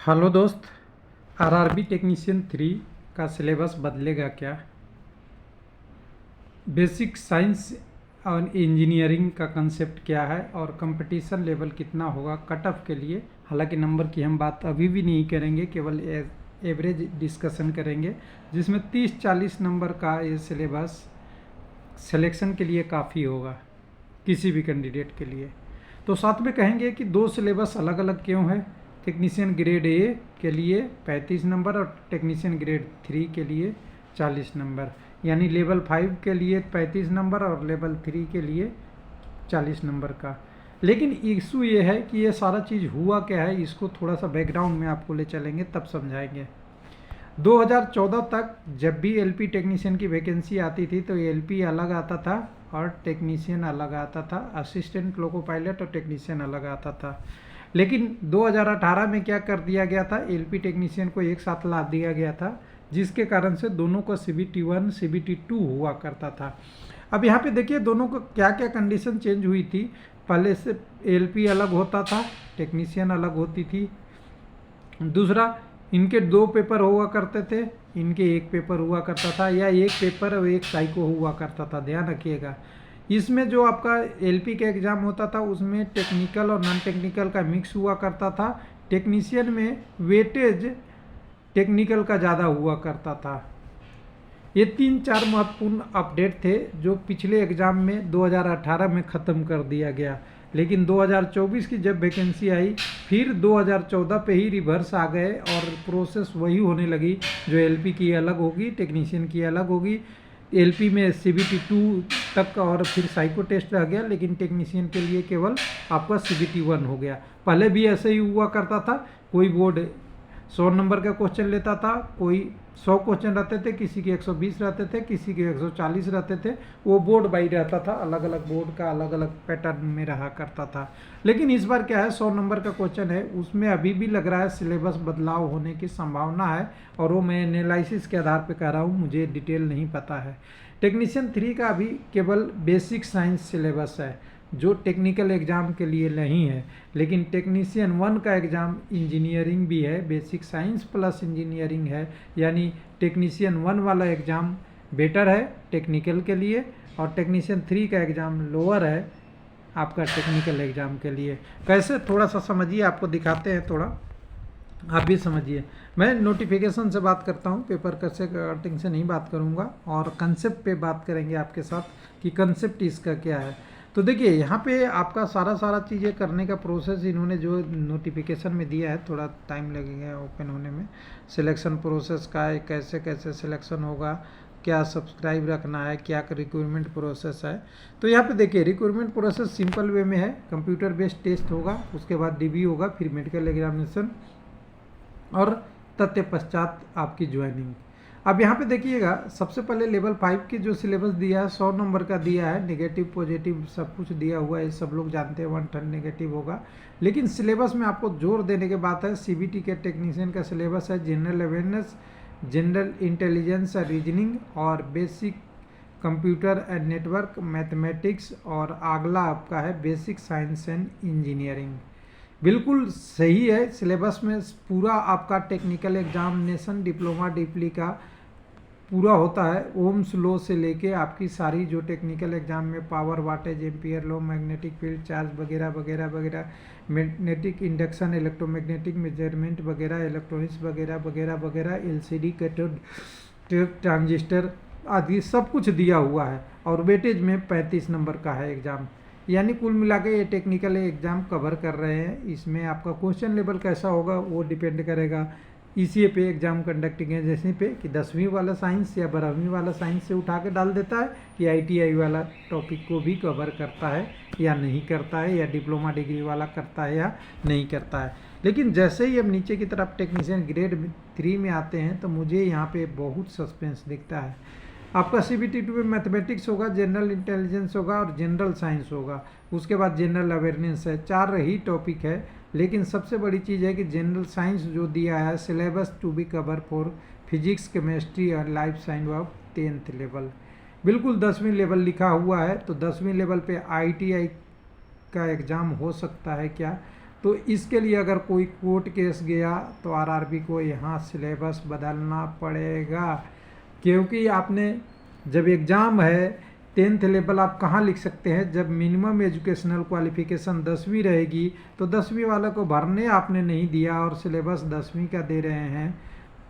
Hello दोस्त। RRB technician 3 का syllabus बदलेगा क्या? बेसिक साइंस और इंजीनियरिंग का कंसेप्ट क्या है और कंपटीशन लेवल कितना होगा कट ऑफ के लिए। हालांकि नंबर की हम बात अभी भी नहीं करेंगे, केवल एवरेज डिस्कशन करेंगे, जिसमें 30-40 नंबर का ये सिलेबस सिलेक्शन के लिए काफ़ी होगा किसी भी कैंडिडेट के लिए। तो साथ में कहेंगे कि दो सिलेबस अलग अलग क्यों है। टेक्नीशियन ग्रेड ए के लिए 35 नंबर और टेक्नीशियन ग्रेड 3 के लिए 40 नंबर, यानी लेवल 5 के लिए 35 नंबर और लेवल 3 के लिए 40 नंबर का। लेकिन इशू ये है कि ये सारा चीज़ हुआ क्या है, इसको थोड़ा सा बैकग्राउंड में आपको ले चलेंगे तब समझाएंगे। 2014 तक जब भी एलपी टेक्नीशियन की वैकेंसी आती थी तो एलपी अलग आता था और टेक्नीशियन अलग आता था, असिस्टेंट लोको पायलट और टेक्नीशियन अलग आता था। लेकिन 2018 में क्या कर दिया गया था, एलपी टेक्नीशियन को एक साथ ला दिया गया था, जिसके कारण से दोनों का CBT1 CBT2 हुआ करता था। अब यहाँ पे देखिए दोनों को क्या क्या कंडीशन चेंज हुई थी। पहले से एलपी अलग होता था, टेक्नीशियन अलग होती थी। दूसरा, इनके 2 पेपर हुआ करते थे, इनके 1 पेपर हुआ करता था, या 1 पेपर और 1 साइको हुआ करता था, ध्यान रखिएगा। इसमें जो आपका एलपी का एग्ज़ाम होता था उसमें टेक्निकल और नॉन टेक्निकल का मिक्स हुआ करता था। टेक्नीशियन में वेटेज टेक्निकल का ज़्यादा हुआ करता था। ये 3-4 महत्वपूर्ण अपडेट थे जो पिछले एग्ज़ाम में 2018 में ख़त्म कर दिया गया। लेकिन 2024 की जब वैकेंसी आई फिर 2014 पे ही रिवर्स आ गए और प्रोसेस वही होने लगी, जो एलपी की अलग होगी, टेक्नीशियन की अलग होगी। एलपी में CBT2 तक और फिर साइको टेस्ट रह गया, लेकिन टेक्नीशियन के लिए केवल आपका CBT1 हो गया। पहले भी ऐसे ही हुआ करता था, कोई बोर्ड 100 नंबर का क्वेश्चन लेता था, कोई 100 क्वेश्चन रहते थे, किसी के 120 रहते थे, किसी के 140 रहते थे। वो बोर्ड बाई रहता था, अलग अलग बोर्ड का अलग अलग पैटर्न में रहा करता था। लेकिन इस बार क्या है, 100 नंबर का क्वेश्चन है, उसमें अभी भी लग रहा है सिलेबस बदलाव होने की संभावना है, और वो मैं एनालिसिस के आधार पर कह रहा हूँ, मुझे डिटेल नहीं पता है। टेक्नीशियन 3 का अभी केवल बेसिक साइंस सिलेबस है, जो टेक्निकल एग्ज़ाम के लिए नहीं है। लेकिन टेक्नीशियन 1 का एग्ज़ाम इंजीनियरिंग भी है, बेसिक साइंस प्लस इंजीनियरिंग है, यानी टेक्नीशियन 1 वाला एग्ज़ाम बेटर है टेक्निकल के लिए, और टेक्नीशियन 3 का एग्ज़ाम लोअर है आपका टेक्निकल एग्ज़ाम के लिए। कैसे, थोड़ा सा समझिए, आपको दिखाते हैं, थोड़ा आप भी समझिए। मैं नोटिफिकेशन से बात करता हूँ, पेपर कैसे कटिंग से नहीं बात करूँगा, और कंसेप्ट पे बात करेंगे आपके साथ कि कंसेप्ट इसका क्या है। तो देखिए यहाँ पे आपका सारा चीज़ें करने का प्रोसेस इन्होंने जो नोटिफिकेशन में दिया है, थोड़ा टाइम लगेगा ओपन होने में। सिलेक्शन प्रोसेस का है, कैसे कैसे सिलेक्शन होगा, क्या सब्सक्राइब रखना है, क्या रिक्रूटमेंट प्रोसेस है। तो यहाँ पे देखिए रिक्रूटमेंट प्रोसेस सिंपल वे में है, कंप्यूटर बेस्ड टेस्ट होगा, उसके बाद DB होगा, फिर मेडिकल एग्जामिनेशन और तत्व पश्चात आपकी ज्वाइनिंग। अब यहाँ पे देखिएगा, सबसे पहले लेवल 5 की जो सिलेबस दिया है 100 नंबर का दिया है, नेगेटिव पॉजिटिव सब कुछ दिया हुआ है, सब लोग जानते हैं 110 नेगेटिव होगा। लेकिन सिलेबस में आपको जोर देने के बात है, CBT के टेक्नीशियन का सिलेबस है जनरल अवेयरनेस, जनरल इंटेलिजेंस और रीजनिंग, और basic computer and network mathematics, और अगला आपका है बेसिक साइंस एंड इंजीनियरिंग। बिल्कुल सही है, सिलेबस में पूरा आपका टेक्निकल एग्जामिनेशन डिप्लोमा डिप्ली का पूरा होता है। ओम्स लॉ से लेके आपकी सारी जो टेक्निकल एग्जाम में power, wattage, ampere law, magnetic field, charge वगैरह वगैरह वगैरह, मैग्नेटिक इंडक्शन, इलेक्ट्रोमैग्नेटिक मेजरमेंट वगैरह, इलेक्ट्रॉनिक्स वगैरह वगैरह वगैरह, LCD, कैथोड, ट्रांजिस्टर आदि सब कुछ दिया हुआ है, और वेटेज में 35 नंबर का है एग्ज़ाम। यानी कुल मिला के ये टेक्निकल एग्ज़ाम कवर कर रहे हैं। इसमें आपका क्वेश्चन लेवल कैसा होगा वो डिपेंड करेगा इसी पे एग्ज़ाम कंडक्टिंग है, जैसे पे कि 10वीं वाला साइंस या 12वीं वाला साइंस से उठा के डाल देता है, कि ITI वाला टॉपिक को भी कवर करता है या नहीं करता है, या डिप्लोमा डिग्री वाला करता है या नहीं करता है। लेकिन जैसे ही हम नीचे की तरफ टेक्नीशियन ग्रेड 3 में आते हैं तो मुझे यहाँ पे बहुत सस्पेंस दिखता है। आपका CBT2 में मैथमेटिक्स होगा, जनरल इंटेलिजेंस होगा और जनरल साइंस होगा, उसके बाद जनरल अवेयरनेस है। 4 ही टॉपिक है, लेकिन सबसे बड़ी चीज़ है कि जनरल साइंस जो दिया है syllabus to be cover for physics, chemistry और life science of 10th level, बिल्कुल 10वीं लेवल लिखा हुआ है। तो 10वीं लेवल पे ITI का एग्ज़ाम हो सकता है क्या, तो इसके लिए अगर कोई कोर्ट केस गया तो आरआरबी को यहाँ सिलेबस बदलना पड़ेगा, क्योंकि आपने जब एग्ज़ाम है 10th लेवल आप कहाँ लिख सकते हैं, जब मिनिमम एजुकेशनल क्वालिफिकेशन 10वीं रहेगी तो 10वीं वाले को भरने आपने नहीं दिया और सिलेबस 10वीं का दे रहे हैं,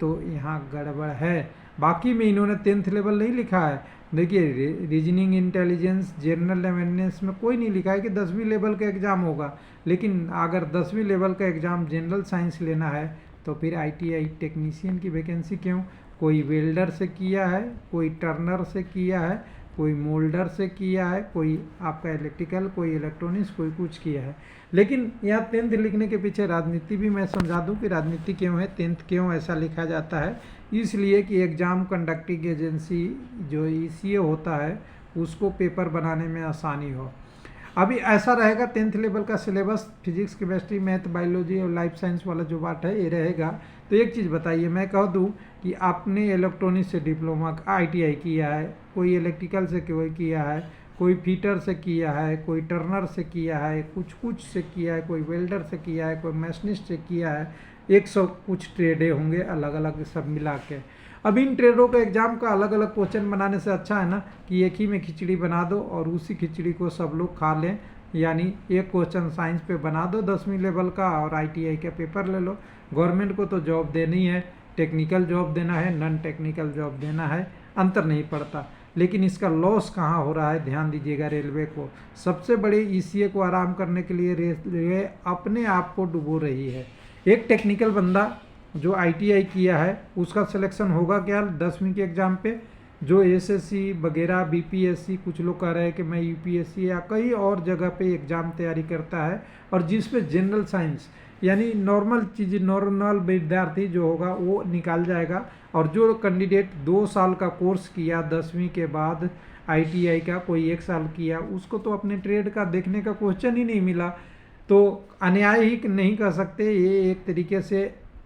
तो यहाँ गड़बड़ है। बाकी में इन्होंने 10th लेवल नहीं लिखा है। देखिए रीजनिंग इंटेलिजेंस जनरल अवेयरनेस में कोई नहीं लिखा है कि 10वीं लेवल का एग्ज़ाम होगा, लेकिन अगर 10वीं लेवल का एग्ज़ाम जनरल साइंस लेना है तो फिर ITI टेक्नीशियन की वैकेंसी क्यों, कोई वेल्डर से किया है, कोई टर्नर से किया है, कोई मोल्डर से किया है, कोई आपका इलेक्ट्रिकल, कोई इलेक्ट्रॉनिक्स, कोई कुछ किया है। लेकिन यहाँ 10th लिखने के पीछे राजनीति भी मैं समझा दूँ कि राजनीति क्यों है, 10th क्यों ऐसा लिखा जाता है। इसलिए कि एग्ज़ाम कंडक्टिंग एजेंसी जो ECA होता है उसको पेपर बनाने में आसानी हो। अभी ऐसा रहेगा 10th लेवल का syllabus, physics, chemistry, math, biology और लाइफ साइंस वाला जो बात है ये रहेगा। तो एक चीज़ बताइए, मैं कह दूँ कि आपने इलेक्ट्रॉनिक्स से डिप्लोमा ITI किया है, कोई इलेक्ट्रिकल से कोई किया है, कोई फीटर से किया है, कोई टर्नर से किया है, कुछ से किया है, कोई वेल्डर से किया है, कोई मैशनिस्ट से किया है, 100 कुछ ट्रेडें होंगे अलग अलग सब मिला के। अब इन ट्रेडों का एग्ज़ाम का अलग अलग क्वेश्चन बनाने से अच्छा है ना कि एक ही में खिचड़ी बना दो और उसी खिचड़ी को सब लोग खा लें। यानी एक क्वेश्चन साइंस पे बना दो 10वीं लेवल का और ITI का पेपर ले लो। गवर्नमेंट को तो जॉब देनी है, टेक्निकल जॉब देना है, नॉन टेक्निकल जॉब देना है, अंतर नहीं पड़ता। लेकिन इसका लॉस कहाँ हो रहा है, ध्यान दीजिएगा। रेलवे को, सबसे बड़े ECA को आराम करने के लिए रेलवे अपने आप को डुबो रही है। एक टेक्निकल बंदा जो ITI किया है उसका सिलेक्शन होगा क्या 10वीं के एग्ज़ाम पे? जो SSC वगैरह BPSC, कुछ लोग कह रहे हैं कि मैं UPSC या कई और जगह पे एग्ज़ाम तैयारी करता है और जिस पे जनरल साइंस यानी नॉर्मल चीज़, नॉर्मल विद्यार्थी जो होगा वो निकाल जाएगा। और जो कैंडिडेट 2 साल का कोर्स किया 10वीं के बाद ITI का, कोई 1 साल किया, उसको तो अपने ट्रेड का देखने का क्वेश्चन ही नहीं मिला। तो अन्याय ही नहीं कर सकते, ये एक तरीके से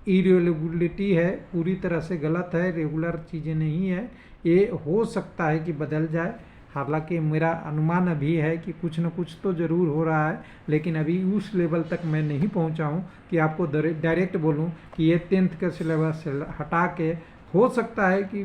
इरेगुलरिटी है, पूरी तरह से गलत है, रेगुलर चीज़ें नहीं है। ये हो सकता है कि बदल जाए, हालांकि मेरा अनुमान अभी है कि कुछ न कुछ तो ज़रूर हो रहा है, लेकिन अभी उस लेवल तक मैं नहीं पहुंचा हूं कि आपको डायरेक्ट बोलूं कि ये 10th का सिलेबस हटा के हो सकता है कि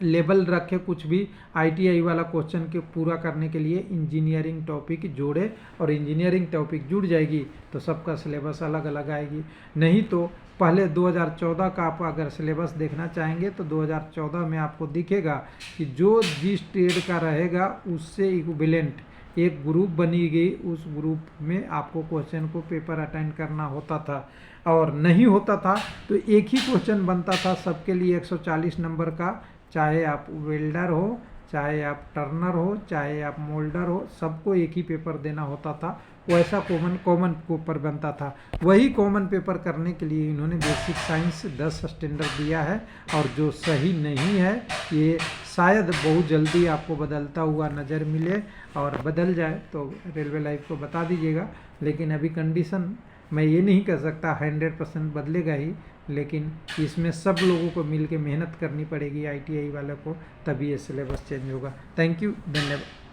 लेवल रखे कुछ भी ITI वाला क्वेश्चन के पूरा करने के लिए इंजीनियरिंग टॉपिक जोड़े, और इंजीनियरिंग टॉपिक जुड़ जाएगी तो सबका सिलेबस अलग अलग आएगी। नहीं तो पहले 2014 का आप अगर सिलेबस देखना चाहेंगे तो 2014 में आपको दिखेगा कि जो जिस ट्रेड का रहेगा उससे इक्विवेलेंट एक ग्रुप बनी गई, उस ग्रुप में आपको क्वेश्चन को पेपर अटेंड करना होता था। और नहीं होता था तो एक ही क्वेश्चन बनता था सबके लिए 140 नंबर का, चाहे आप वेल्डर हो, चाहे आप टर्नर हो, चाहे आप मोल्डर हो, सबको एक ही पेपर देना होता था। वैसा कॉमन पेपर बनता था। वही कॉमन पेपर करने के लिए इन्होंने बेसिक साइंस 10 स्टैंडर्ड दिया है, और जो सही नहीं है ये शायद बहुत जल्दी आपको बदलता हुआ नज़र मिले, और बदल जाए तो रेलवे लाइफ को बता दीजिएगा। लेकिन अभी कंडीशन मैं ये नहीं कह सकता 100% बदलेगा ही, लेकिन इसमें सब लोगों को मिल के मेहनत करनी पड़ेगी ITI वाले को, तभी ये सिलेबस चेंज होगा। थैंक यू, धन्यवाद।